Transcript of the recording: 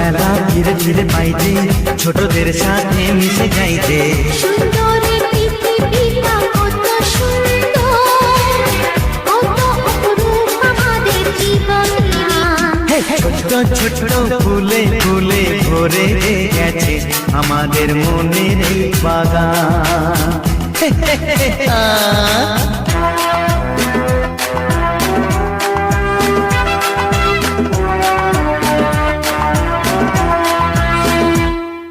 ছোটবেলা ধীরে ধীরে পাইতে ছোটদের সাথে মিশে যাইতে সুন্দরের পৃথিবীটা কত সুন্দর, কত অপরূপ আমাদের জীবন। ছোট্ট ছোট্ট ফুলে ফুলে ভরে গেছে আমাদের মনের এই বাগান।